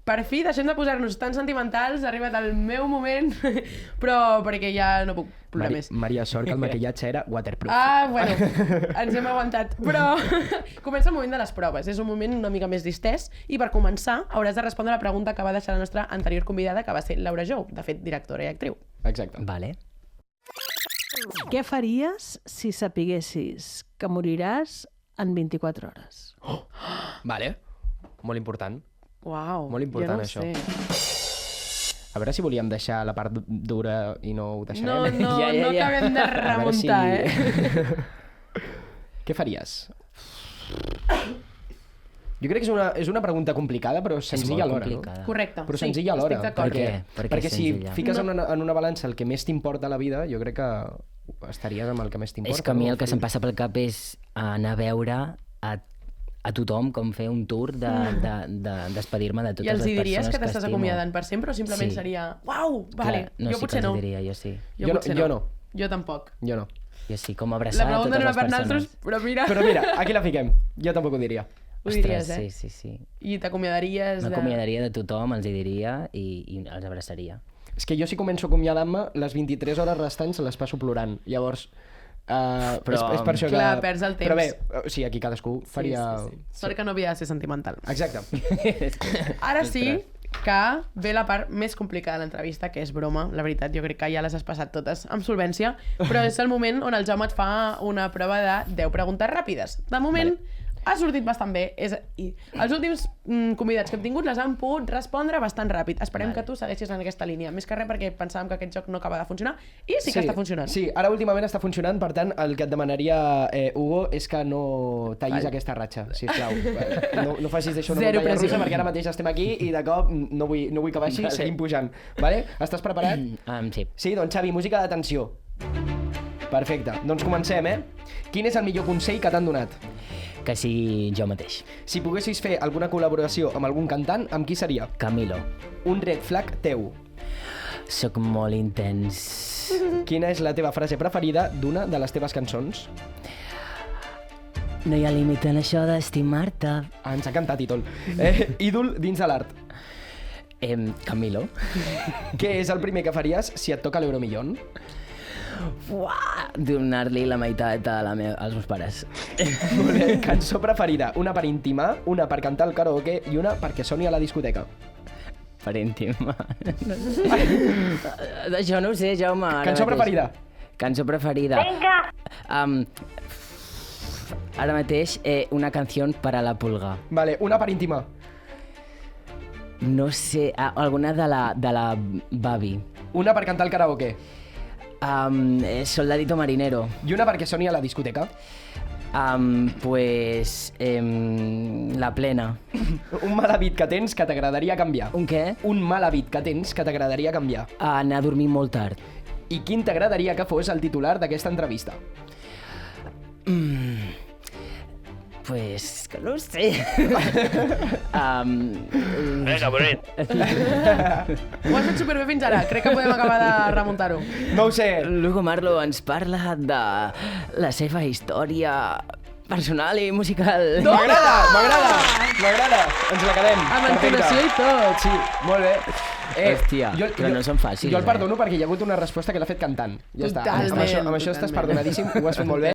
per fi deixem de posar-nos tan sentimentals, ha arribat el meu moment, però perquè ja no puc plorar més. Maria, sort que el maquillatge era waterproof. Bueno, ens hem aguantat. Però comença el moment de les proves. És un moment una mica més distès i per començar hauràs de respondre la pregunta que va deixar la nostra anterior convidada, que va ser Laura Jou, de fet, directora i actriu. Exacte. Vale. Què faries si sapiguessis que moriràs en 24 hores? Vale. Molt important. Uau, Molt important, jo no això. A veure si volíem deixar la part dura i no ho deixarem. No acabem de remuntar, Què faries? Jo crec que és una pregunta complicada, però senzilla alhora. No? Correcte, però senzilla alhora. estic d'acord. Perquè si fiques en una balança el que més t'importa a la vida, jo crec que estaries amb el que més t'importa. És que a mi el que se'm passa pel cap és anar a veure a tothom com fer un tour de despedir-me de totes les persones que estimo. I els diries que t'estàs acomiadant per sempre o simplement seria uau, vale, jo potser no. Diria, jo sí. Jo no. Jo tampoc. Jo no. Jo sí, com abraçar a totes les persones. La pregunta no era per nosaltres, però mira... Però mira, aquí la fiquem. Jo tampoc ho diria. Ho diries, Sí. I t'acomiadaries de... M'acomiadaria de tothom, els hi diria i els abraçaria. És que jo si començo a acomiadar-me, les 23 hores restants les passo plorant. Llavors... però és per això que... Clar, perds el temps. Però bé, o sigui, aquí cadascú faria... Sí. Sort que no havia de ser sentimental. Exacte. Ara sí que ve la part més complicada de l'entrevista, que és broma. La veritat, jo crec que ja les has passat totes amb solvència, però és el moment on el Jaume et fa una prova de 10 preguntes ràpides. De moment... Ha sortit bastant bé. I els últims convidats que hem tingut les han pogut respondre bastant ràpid. Esperem que tu segueixis en aquesta línia. Més que res perquè pensàvem que aquest joc no acaba de funcionar i sí que està funcionant. Sí, ara últimament està funcionant, per tant, el que et demanaria, Hugo, és que no tallis aquesta ratxa, sisplau. No facis d'això una muntanya russa, perquè ara mateix estem aquí i de cop no vull que baixi, seguim pujant. Vale? Estàs preparat? Sí. Sí, doncs Xavi, música d'atenció. Perfecte. Doncs comencem, Quin és el millor consell que t'han donat? Que sigui jo mateix. Si poguessis fer alguna col·laboració amb algun cantant, amb qui seria? Camilo. Un red flag teu. Soc molt intens. Quina és la teva frase preferida d'una de les teves cançons? No hi ha límit en això d'estimar-te. Ens ha cantat i tot. Ídol dins de l'art. Camilo. Què és el primer que faries si et toca l'Euromillón? Donar-li la meitat als meus pares. Molt bé. Cançó preferida. Una per intimar, una per cantar al karaoke i una perquè soni a la discoteca. Per intimar... Això no ho sé, Jaume. Cançó preferida. Cançó preferida. Vinga! Ara mateix, una canció per a la pulga. Vale, una per intimar. No sé, alguna de la Babi. Una per cantar al karaoke. Soldadito marinero. I una perquè soni a la discoteca. La plena. Un mal hàbit que tens que t'agradaria canviar. Un què? Un mal hàbit que tens que t'agradaria canviar. Anar a dormir molt tard. I quin t'agradaria que fos el titular d'aquesta entrevista? Pues que no ho sé. Vinga, bonet. Ho has fet superbé fins ara. Crec que podem acabar de remuntar-ho. No ho sé. L'Hugo Marlo ens parla de la seva història personal i musical. M'agrada. Ens la quedem. Amb entonació i tot. Sí, molt bé. Hòstia, però no són fàcils. Jo el perdono perquè hi ha hagut una resposta que l'ha fet cantant. Ja està. Amb això estàs perdonadíssim, ho has fet molt bé.